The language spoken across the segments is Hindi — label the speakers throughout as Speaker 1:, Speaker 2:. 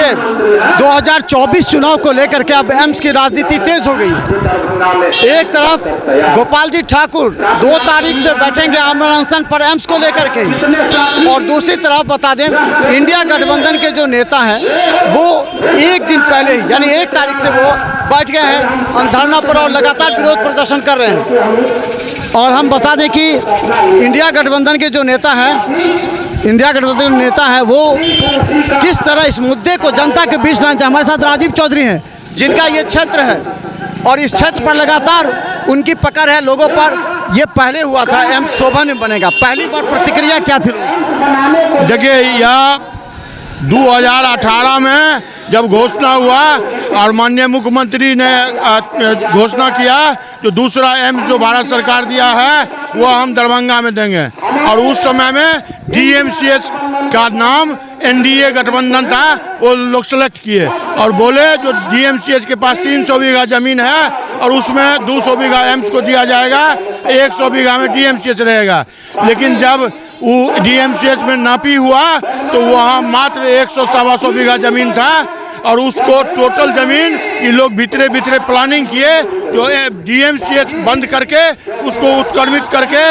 Speaker 1: से 2024 चुनाव को लेकर के अब एम्स की राजनीति तेज हो गई है। एक तरफ गोपाल जी ठाकुर 2 तारीख से बैठेंगे आमरण अनशन पर एम्स को लेकर के, और दूसरी तरफ बता दें इंडिया गठबंधन के जो नेता हैं वो एक दिन पहले ही यानी 1 तारीख से वो बैठ गए हैं धरना पर और लगातार विरोध प्रदर्शन कर रहे हैं। और हम बता दें कि इंडिया गठबंधन के जो नेता हैं वो किस तरह इस मुद्दे को जनता के बीच लाना चाहते हैं। हमारे साथ राजीव चौधरी हैं जिनका ये क्षेत्र है और इस क्षेत्र पर लगातार उनकी पकड़ है लोगों पर। ये पहले हुआ था एम्स शोभा में बनेगा, पहली बार प्रतिक्रिया क्या थी?
Speaker 2: देखिए यह 2018 में जब घोषणा हुआ और माननीय मुख्यमंत्री ने घोषणा किया जो दूसरा एम्स जो भारत सरकार दिया है वो हम दरभंगा में देंगे, और उस समय में DMCH का नाम NDA गठबंधन था वो लोग सेलेक्ट किए और बोले जो DMCH के पास 300 बीघा जमीन है और उसमें 200 बीघा एम्स को दिया जाएगा, 100 बीघा में DMCH रहेगा। लेकिन जब वो DMCH में नापी हुआ तो वहाँ मात्र 100-125 बीघा जमीन था और उसको टोटल ज़मीन ये लोग भीतरे प्लानिंग किए जो DMCH बंद करके उसको उत्क्रमित करके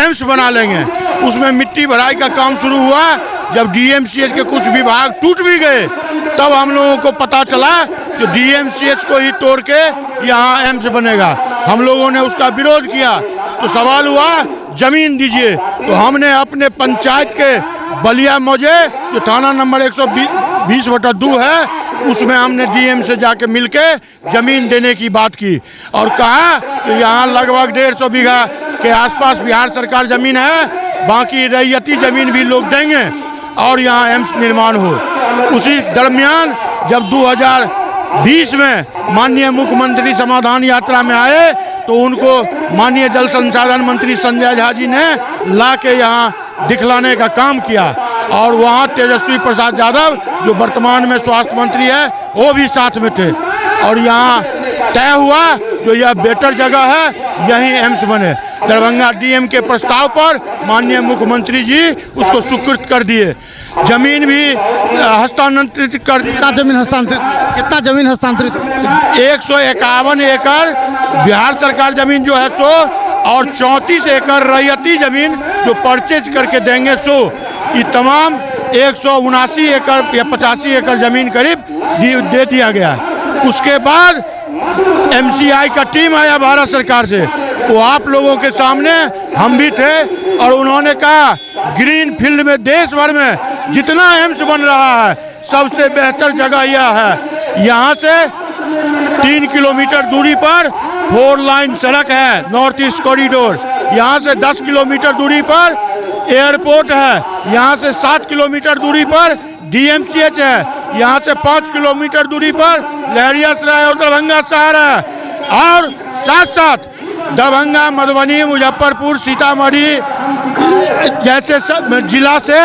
Speaker 2: एम्स बना लेंगे। उसमें मिट्टी भराई का काम शुरू हुआ। जब DMCH के कुछ विभाग टूट भी गए तब हम लोगों को पता चला कि DMCH को ही तोड़ के यहाँ एम्स बनेगा। हम लोगों ने उसका विरोध किया तो सवाल हुआ जमीन दीजिए, तो हमने अपने पंचायत के बलिया मौजे जो थाना नंबर 120/2 है उसमें हमने DM से जाके मिलके ज़मीन देने की बात की और कहा कि यहाँ लगभग 150 बीघा के आसपास बिहार सरकार ज़मीन है, बाकी रैयती ज़मीन भी लोग देंगे और यहाँ एम्स निर्माण हो। उसी दरमियान जब 2020 में माननीय मुख्यमंत्री समाधान यात्रा में आए तो उनको माननीय जल संसाधन मंत्री संजय झा जी ने ला के यहाँ दिखलाने का काम किया और वहाँ तेजस्वी प्रसाद यादव जो वर्तमान में स्वास्थ्य मंत्री है वो भी साथ में थे और यहाँ तय हुआ जो यह बेटर जगह है यहीं एम्स बने। दरभंगा DM के प्रस्ताव पर माननीय मुख्यमंत्री जी उसको स्वीकृत कर दिए, जमीन भी हस्तांतरित कर दी।
Speaker 1: कितना जमीन हस्तांतरित?
Speaker 2: 151 एकड़ बिहार सरकार जमीन जो है 100 और 34 एकड़ रैयती जमीन जो परचेज करके देंगे 100, ये तमाम 179 एकड़ या 85 एकड़ जमीन करीब दे दिया गया। उसके बाद MCI का टीम आया भारत सरकार से, वो आप लोगों के सामने हम भी थे और उन्होंने कहा ग्रीन फील्ड में देश भर में जितना एम्स बन रहा है सबसे बेहतर जगह यह है। यहाँ से 3 किलोमीटर दूरी पर 4 लाइन सड़क है नॉर्थ ईस्ट कॉरिडोर, यहाँ से 10 किलोमीटर दूरी पर एयरपोर्ट है, यहाँ से 7 किलोमीटर दूरी पर DMCH है, यहाँ से 5 किलोमीटर दूरी पर लहरियासराय और दरभंगा शहर है और साथ साथ दरभंगा, मधुबनी, मुजफ्फरपुर, सीतामढ़ी जैसे सब जिला से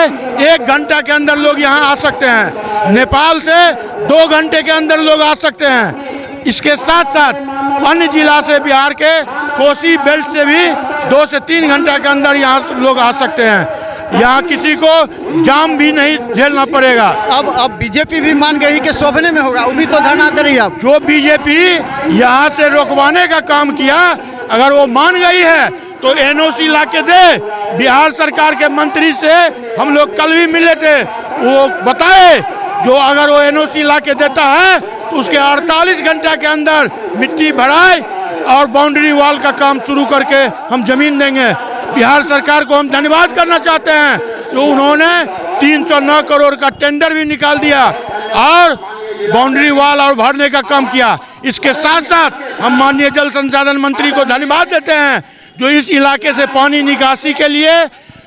Speaker 2: 1 घंटा के अंदर लोग यहाँ आ सकते हैं, नेपाल से 2 घंटे के अंदर लोग आ सकते हैं। इसके साथ साथ अन्य जिला से बिहार के कोसी बेल्ट से भी 2 से 3 घंटा के अंदर यहाँ लोग आ सकते हैं। यहाँ किसी को जाम भी नहीं झेलना पड़ेगा।
Speaker 1: अब बीजेपी भी मान गई कि शोभने में होगा, वो भी तो धरना दे रही है। अब
Speaker 2: जो बीजेपी यहाँ से रोकवाने का काम किया अगर वो मान गई है तो NOC ला के दे। बिहार सरकार के मंत्री से हम लोग कल भी मिले थे, वो बताए जो अगर वो NOC ला के देता है तो उसके 48 घंटा के अंदर मिट्टी भराई और बाउंड्री वॉल का काम शुरू करके हम जमीन देंगे। बिहार सरकार को हम धन्यवाद करना चाहते हैं जो उन्होंने 309 करोड़ का टेंडर भी निकाल दिया और बाउंड्री वॉल और भरने का काम किया। इसके साथ साथ हम माननीय जल संसाधन मंत्री को धन्यवाद देते हैं जो इस इलाके से पानी निकासी के लिए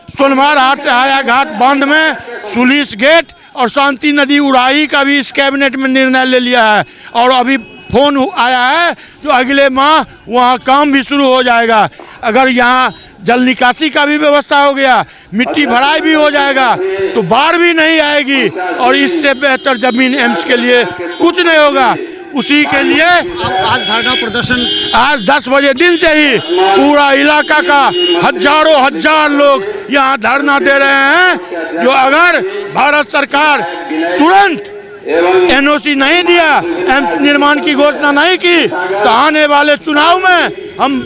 Speaker 2: सोनभर हाट से हाया घाट बांध में सुलिस गेट और शांति नदी उड़ाही का भी इस कैबिनेट में निर्णय ले लिया है और अभी फोन आया है जो अगले माह वहाँ काम भी शुरू हो जाएगा। अगर यहाँ जल निकासी का भी व्यवस्था हो गया, मिट्टी भराई भी हो जाएगा तो बाढ़ भी नहीं आएगी और इससे बेहतर जमीन एम्स के लिए कुछ नहीं होगा। उसी के लिए
Speaker 1: आज धरना प्रदर्शन
Speaker 2: आज 10 बजे दिन से ही पूरा इलाका का हजार लोग यहाँ धरना दे रहे हैं जो अगर भारत सरकार तुरंत एनओसी नहीं दिया, एम्स निर्माण की घोषणा नहीं की, तो आने वाले चुनाव में हम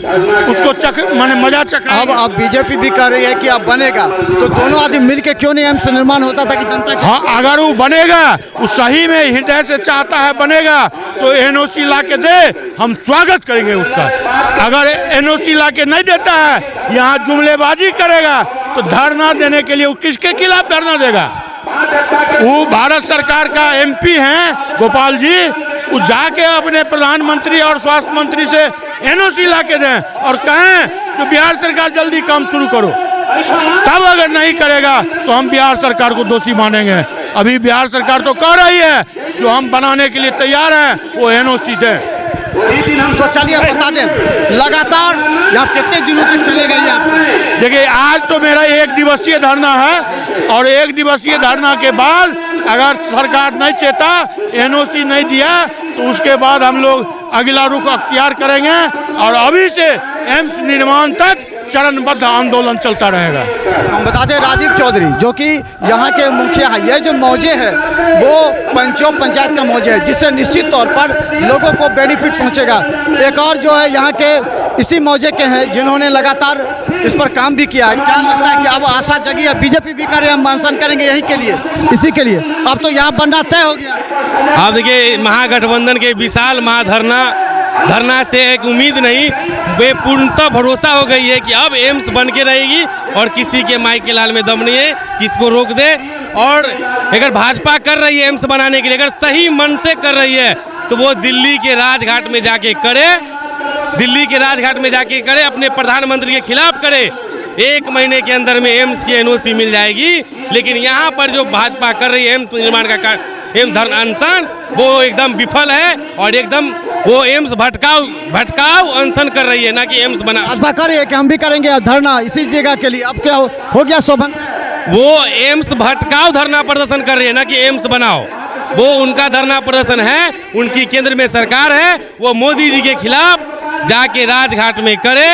Speaker 2: उसको माने मजा चखाएंगे।
Speaker 1: अब बीजेपी भी कह रही है कि अब बनेगा, तो दोनों आदमी मिलके क्यों नहीं एम्स निर्माण होता था कि जनता
Speaker 2: हाँ, अगर वो बनेगा, वो सही में हृदय से चाहता है बनेगा, तो एनओसी ला के दे, हम स्वागत करेंगे उसका। अगर एनओसी ला के नहीं देता है, यहाँ जुमलेबाजी करेगा, तो धरना देने के लिए वो किसके खिलाफ धरना देगा? वो भारत सरकार का एमपी हैं गोपाल जी, वो जाके अपने प्रधानमंत्री और स्वास्थ्य मंत्री से एनओसी ला के दें और कहें कि बिहार सरकार जल्दी काम शुरू करो। तब अगर नहीं करेगा तो हम बिहार सरकार को दोषी मानेंगे। अभी बिहार सरकार तो कह रही है जो हम बनाने के लिए तैयार हैं, वो एनओसी दें।
Speaker 1: तो चलिए बता दें, लगातार यहाँ कितने दिनों तक चलेगा ये आपका?
Speaker 2: देखिए, आज तो मेरा 1 दिवसीय धरना है और 1 दिवसीय धरना के बाद अगर सरकार नहीं चेता, एनओसी नहीं दिया, तो उसके बाद हम लोग अगला रुख अख्तियार करेंगे और अभी से एम्स निर्माण तक चरणबद्ध आंदोलन चलता रहेगा।
Speaker 1: हम बता दें, राजीव चौधरी जो कि यहाँ के मुखिया हैं, ये जो मौजे है वो पंचों पंचायत का मौजे है, जिससे निश्चित तौर पर लोगों को बेनिफिट पहुँचेगा। एक और जो है यहाँ के इसी मौजे के हैं जिन्होंने लगातार इस पर काम भी किया है। क्या लगता है कि अब आशा जगी है? बीजेपी भी करे, हम अनशन करेंगे यही के लिए, इसी के लिए। अब तो यहाँ बनना तय हो गया।
Speaker 3: अब देखिए, महागठबंधन के विशाल धरना से एक उम्मीद नहीं, पूर्णतः भरोसा हो गई है कि अब एम्स बन के रहेगी और किसी के माई के लाल में दम नहीं है कि इसको रोक दे। और अगर भाजपा कर रही है एम्स बनाने के लिए, अगर सही मन से कर रही है, तो वो दिल्ली के राजघाट में जाके करे, अपने प्रधानमंत्री के खिलाफ करे। 1 महीने के अंदर में एम्स की एनओसी मिल जाएगी। लेकिन यहाँ पर जो भाजपा कर रही है एम्स निर्माण का एम्स धरना अनशन, वो एकदम विफल है और एकदम वो एम्स भटकाव अनशन कर रही है, ना कि एम्स बना।
Speaker 1: भाजपा कर रही है कि हम भी करेंगे धरना इसी जगह के लिए। अब क्या हो गया शोभन?
Speaker 3: वो एम्स भटकाव धरना प्रदर्शन कर रही है, ना कि एम्स बनाओ। वो उनका धरना प्रदर्शन है, उनकी केंद्र में सरकार है, वो मोदी जी के खिलाफ जाके राजघाट में करे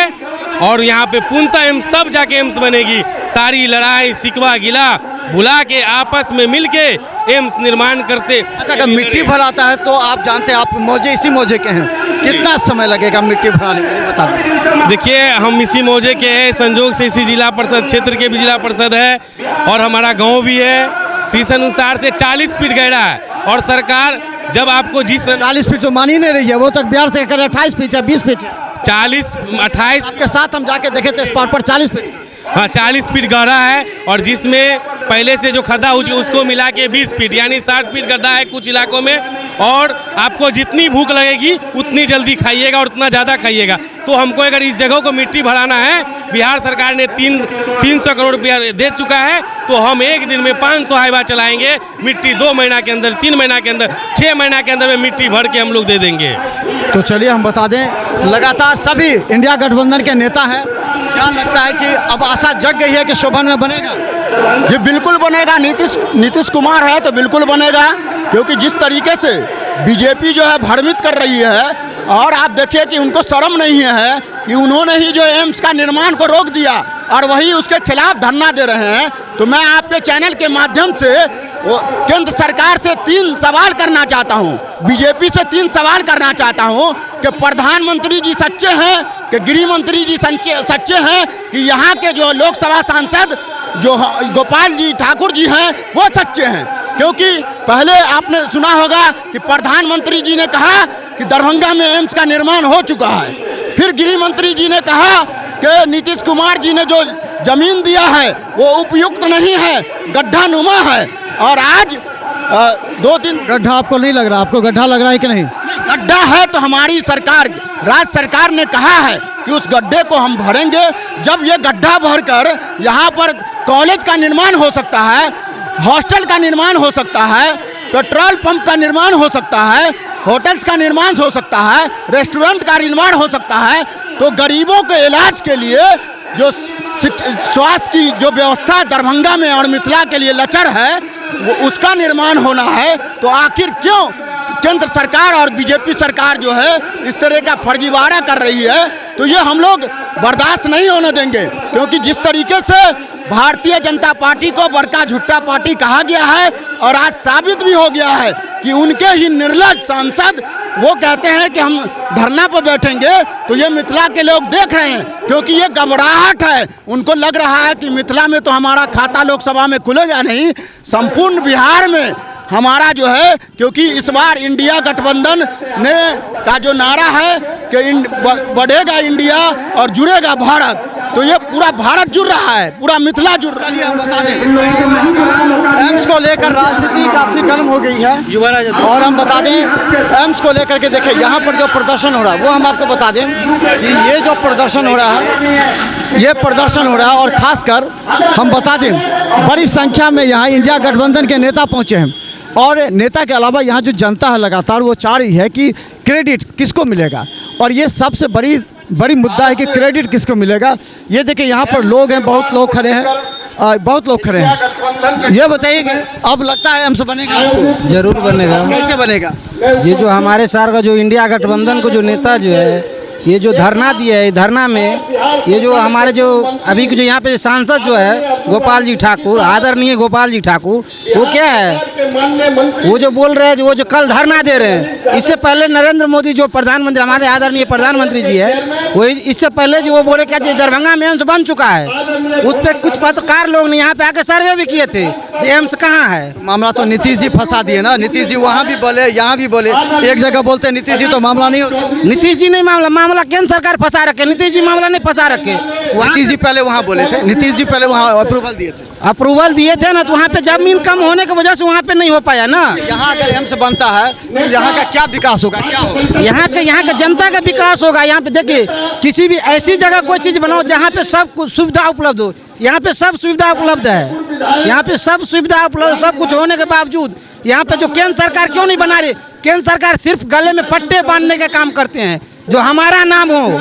Speaker 3: और यहाँ पे पूर्णतः एम्स तब जाके एम्स बनेगी। सारी लड़ाई शिकवा गिला भुला के आपस में मिलके एम्स निर्माण करते।
Speaker 1: अच्छा, अगर मिट्टी भराता है तो आप जानते हैं, आप मौजे इसी मौजे के हैं, कितना समय लगेगा मिट्टी भराने में, बता दें।
Speaker 3: देखिए, हम इसी मौजे के हैं, संजोग से इसी जिला परिषद क्षेत्र के भी जिला परिषद है और हमारा गाँव भी है। इस अनुसार से 40 फीट गहरा है और सरकार जब आपको
Speaker 1: 40 फीट तो मान ही नहीं रही है, वो तक बिहार से 28 फीट है, 20 फीट है।
Speaker 3: 28
Speaker 1: आपके साथ हम जाके देखे थे स्पॉट पर 40 फीट।
Speaker 3: हाँ, 40 फीट गहरा है और जिसमें पहले से जो खड्डा उसको मिला के 20 फीट यानी 60 फीट गड्ढा है कुछ इलाकों में। और आपको जितनी भूख लगेगी उतनी जल्दी खाइएगा और उतना ज़्यादा खाइएगा। तो हमको अगर इस जगह को मिट्टी भराना है, बिहार सरकार ने 300 करोड़ रुपया दे चुका है, तो हम एक दिन में 500 हाइवा चलाएंगे। मिट्टी 2 महीना के अंदर, 3 महीना के अंदर, 6 महीना के अंदर में मिट्टी भर के हम लोग दे देंगे।
Speaker 1: तो चलिए हम बता दें, लगातार सभी इंडिया गठबंधन के नेता हैं। क्या लगता है कि अब आशा जग गई है कि शोभन में बनेगा?
Speaker 4: ये बिल्कुल बनेगा। नीतीश कुमार है तो बिल्कुल बनेगा, क्योंकि जिस तरीके से बीजेपी जो है भ्रमित कर रही है, और आप देखिए कि उनको शर्म नहीं है कि उन्होंने ही जो एम्स का निर्माण को रोक दिया और वही उसके खिलाफ धरना दे रहे हैं। तो मैं आपके चैनल के माध्यम से केंद्र सरकार से 3 सवाल करना चाहता हूं, बीजेपी से 3 सवाल करना चाहता हूं कि प्रधानमंत्री जी सच्चे हैं, कि गृह मंत्री जी सच्चे हैं, कि यहाँ के जो लोकसभा सांसद जो गोपाल जी ठाकुर जी हैं वो सच्चे हैं। क्योंकि पहले आपने सुना होगा कि प्रधानमंत्री जी ने कहा कि दरभंगा में एम्स का निर्माण हो चुका है, फिर गृह मंत्री जी ने कहा कि नीतीश कुमार जी ने जो जमीन दिया है वो उपयुक्त नहीं है, गड्ढा नुमा है। और आज 2-3
Speaker 1: गड्ढा आपको नहीं लग रहा? आपको गड्ढा लग रहा है कि नहीं?
Speaker 4: गड्ढा है तो हमारी सरकार, राज्य सरकार ने कहा है कि उस गड्ढे को हम भरेंगे। जब ये गड्ढा भरकर यहाँ पर कॉलेज का निर्माण हो सकता है, हॉस्टल का निर्माण हो सकता है, पेट्रोल पंप का निर्माण हो सकता है, होटल्स का निर्माण हो सकता है, रेस्टोरेंट का निर्माण हो सकता है, तो गरीबों के इलाज के लिए जो स्वास्थ्य की जो व्यवस्था दरभंगा में और मिथिला के लिए लचर है, वो उसका निर्माण होना है। तो आखिर क्यों केंद्र सरकार और बीजेपी सरकार जो है इस तरह का फर्जीवाड़ा कर रही है? तो ये हम लोग बर्दाश्त नहीं होने देंगे, क्योंकि जिस तरीके से भारतीय जनता पार्टी को बड़का झुट्टा पार्टी कहा गया है और आज साबित भी हो गया है कि उनके ही निर्लज सांसद वो कहते हैं कि हम धरना पर बैठेंगे, तो ये मिथिला के लोग देख रहे हैं क्योंकि ये घबराहट है। उनको लग रहा है कि मिथिला में तो हमारा खाता लोकसभा में खुलेगा नहीं, संपूर्ण बिहार में हमारा जो है, क्योंकि इस बार इंडिया गठबंधन ने का जो नारा है कि बढ़ेगा इंडिया और जुड़ेगा भारत, तो ये पूरा भारत जुड़ रहा है, पूरा मिथिला जुड़ रहा है।
Speaker 1: हम बता दें एम्स को लेकर राजनीति काफी गर्म हो गई है और हम बता दें एम्स को लेकर के देखिए यहाँ पर जो प्रदर्शन हो रहा है वो हम आपको बता दें कि ये जो प्रदर्शन हो रहा है, ये प्रदर्शन हो रहा है और खासकर हम बता दें बड़ी संख्या में यहाँ इंडिया गठबंधन के नेता पहुँचे हैं और नेता के अलावा यहाँ जो जनता है लगातार वो चाह रही है कि क्रेडिट किसको मिलेगा और ये सबसे बड़ी मुद्दा है कि क्रेडिट किसको मिलेगा। ये देखिए यहाँ पर लोग हैं, बहुत लोग खड़े हैं, ये बताइए कि अब लगता है एम्स बनेगा आपको?
Speaker 5: जरूर बनेगा।
Speaker 1: कैसे बनेगा?
Speaker 5: ये जो हमारे सार का जो इंडिया गठबंधन को जो नेता जो है ये जो धरना दिया है, धरना में ये जो हमारे जो अभी जो यहाँ पे सांसद जो है गोपाल जी ठाकुर, आदरणीय गोपाल जी ठाकुर, वो क्या है वो जो बोल रहे हैं, वो जो कल धरना दे रहे हैं, इससे पहले नरेंद्र मोदी जो प्रधानमंत्री हमारे आदरणीय प्रधानमंत्री जी है वो इससे पहले जो वो बोले क्या दरभंगा में एम्स बन चुका है, उस पर कुछ पत्रकार लोग ने यहाँ पे आके सर्वे भी किए थे एम्स कहाँ है।
Speaker 1: मामला तो नीतीश जी फंसा दिए ना, नीतीश जी वहाँ भी बोले यहाँ भी बोले, एक जगह बोलते नीतीश जी तो मामला नहीं होता।
Speaker 5: नीतीश जी नहीं मामला केंद्र सरकार फंसा रखे, नीतीश जी मामला नहीं फंसा रखे।
Speaker 1: नीतीश जी पहले वहाँ बोले थे, नीतीश जी पहले वहाँ अप्रूवल दिए थे ना, तो वहाँ पे जमीन कम होने की वजह से वहाँ पे नहीं हो पाया ना। यहाँ अगर एम्स बनता है तो यहाँ का क्या विकास होगा, क्या होगा?
Speaker 5: यहाँ का जनता का विकास होगा। यहाँ पे देखिए किसी भी ऐसी जगह कोई चीज़ बनाओ जहाँ पे सब कुछ सुविधा उपलब्ध हो, यहाँ पे सब सुविधा उपलब्ध है, यहाँ पे सब सुविधा उपलब्ध, सब कुछ होने के बावजूद यहाँ पे जो केंद्र सरकार क्यों नहीं बना रही? केंद्र सरकार सिर्फ गले में पट्टे बांधने का काम करते हैं, जो हमारा नाम हो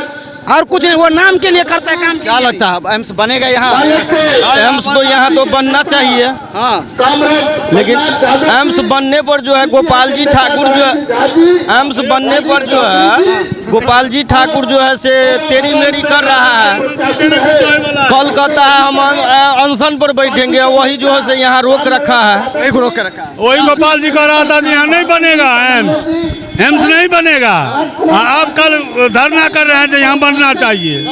Speaker 5: और कुछ नहीं, वो नाम के लिए करता है काम।
Speaker 1: क्या लगता है एम्स बनेगा यहाँ?
Speaker 6: एम्स तो यहाँ तो बनना चाहिए,
Speaker 1: हाँ,
Speaker 6: लेकिन एम्स बनने पर जो है गोपाल जी ठाकुर जो है, एम्स बनने पर जो है गोपाल जी ठाकुर जो है से तेरी मेरी कर रहा है। कल कहता है हम अनशन पर बैठेंगे, वही जो है से यहाँ रोक रखा है,
Speaker 1: एक रोक के रखा है।
Speaker 7: वही गोपाल जी कह रहा था यहाँ नहीं बनेगा एम्स नहीं बनेगा। आप कल धरना कर रहे हैं तो यहाँ बनना चाहिए।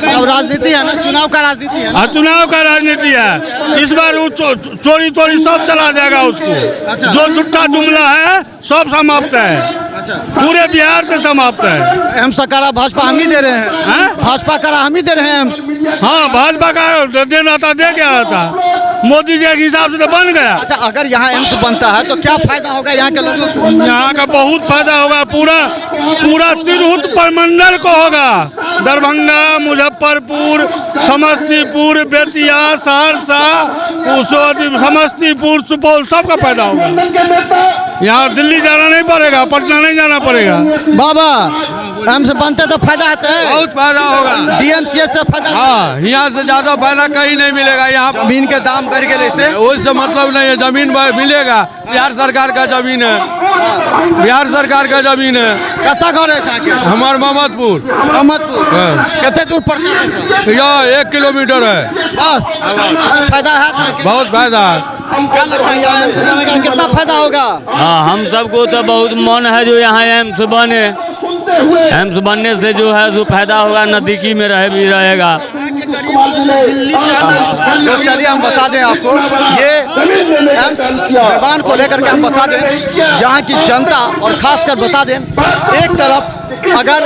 Speaker 1: अब राजनीति है ना, चुनाव का राजनीति है।
Speaker 7: हाँ, चुनाव का राजनीति है। इस बार वो चोरी सब चला जाएगा उसको।
Speaker 1: अच्छा।
Speaker 7: जो झूठा जुमला है सब समाप्त है।
Speaker 1: अच्छा।
Speaker 7: पूरे बिहार से समाप्त है।
Speaker 1: एम्स का भाजपा हम ही दे रहे हैं।
Speaker 7: हाँ?
Speaker 1: भाजपा का हम ही दे रहे हैं एम्स।
Speaker 7: हाँ, भाजपा का देना था, दे गया था। मोदी जी के हिसाब से तो बन गया।
Speaker 1: अच्छा, अगर यहाँ एम्स बनता है तो क्या फायदा होगा यहाँ के लोगों को?
Speaker 7: यहाँ का बहुत फायदा होगा, पूरा तिरहुत प्रमंडल को होगा। दरभंगा, मुजफ्फरपुर, समस्तीपुर, बेतिया, सहरसा, समस्तीपुर, सुपौल, सबका फायदा होगा। यहाँ दिल्ली जाना नहीं पड़ेगा, पटना नहीं जाना पड़ेगा।
Speaker 1: बाबा एम्स बनते तो फायदा है,
Speaker 2: बहुत फायदा होगा।
Speaker 1: डीएमसीएच से फायदा।
Speaker 2: हाँ, यहाँ से ज्यादा फायदा कहीं नहीं मिलेगा। यहाँ
Speaker 1: जमीन के दाम बढ़ गए से
Speaker 2: उससे मतलब नहीं है, जमीन मिलेगा। बिहार सरकार का जमीन है, बिहार सरकार का जमीन है।
Speaker 1: कत्ता घर है
Speaker 2: हमार मोहम्मदपुर
Speaker 1: कितने दूर पड़ता है?
Speaker 2: यह 1 किलोमीटर है।
Speaker 1: बस फायदा है,
Speaker 2: बहुत फायदा है।
Speaker 1: क्या लगता है यहाँ एम्स बनेगा, कितना फायदा होगा?
Speaker 8: हाँ, हम सबको तो बहुत मन है जो यहाँ एम्स बने। एम्स बनने से जो है जो फायदा होगा, नज़दीकी में भी रहेगा।
Speaker 1: तो चलिए हम बता दें आपको, ये एम्स निर्माण को लेकर के हम बता दें यहाँ की जनता और खासकर बता दें, एक तरफ अगर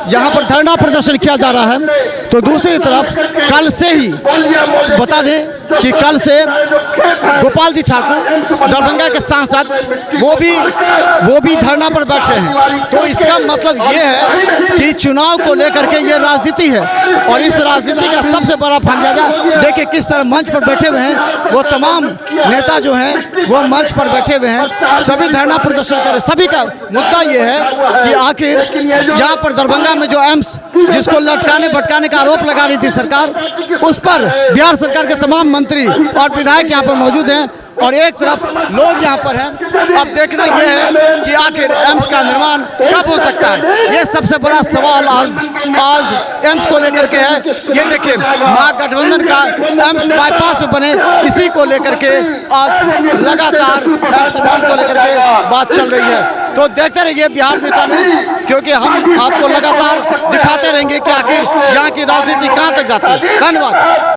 Speaker 1: यहाँ पर धरना प्रदर्शन किया जा रहा है तो दूसरी तरफ कल से ही बता दें कि कल से गोपाल जी ठाकुर दरभंगा के सांसद वो भी धरना पर बैठ रहे हैं। तो इसका मतलब ये है कि चुनाव को लेकर के ये राजनीति है और इस राजनीति का सबसे बड़ा फंजाजा देखिए किस तरह मंच पर बैठे हुए हैं। वो तमाम नेता जो हैं वो मंच पर बैठे हुए हैं, सभी धरना प्रदर्शन कर रहे हैं। सभी का मुद्दा ये है कि आखिर यहाँ पर दरभंगा में जो एम्स जिसको लटकाने भटकाने का आरोप लगा रही थी सरकार, उस पर बिहार सरकार के तमाम मंत्री और विधायक यहाँ पर मौजूद हैं और एक तरफ लोग यहाँ पर हैं। अब देखना यह है कि आखिर एम्स का निर्माण कब हो सकता है। ये सबसे बड़ा सवाल आज एम्स को लेकर के है। ये देखिए महागठबंधन का एम्स बाईपास में बने, इसी को लेकर के आज लगातार एम्स निर्माण को लेकर के बात चल रही है। तो देखते रहिए बिहार नेता न्यूज़, क्योंकि हम आपको लगातार दिखाते रहेंगे कि आखिर यहाँ की राजनीति कहाँ तक जाती है। धन्यवाद।